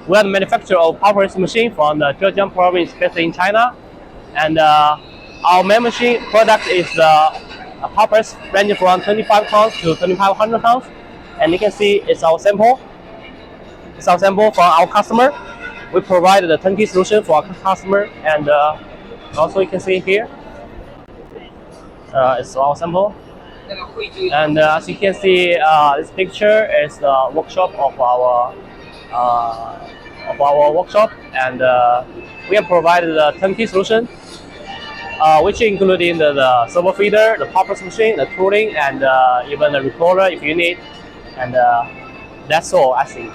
We are the manufacturer of power machine from the Zhejiang province based in China. And our main machine product is the poppers ranging from 25 pounds to 2,500 pounds. And you can see it's our sample. It's our sample for our customer. We provide the turnkey solution for our customer, and also you can see here, it's our sample. And as you can see, this picture is the workshop of our workshop, and we have provided the turnkey solution, which including the servo feeder, the poppers machine, the tooling, and even the recorder if you need. And that's all, I think.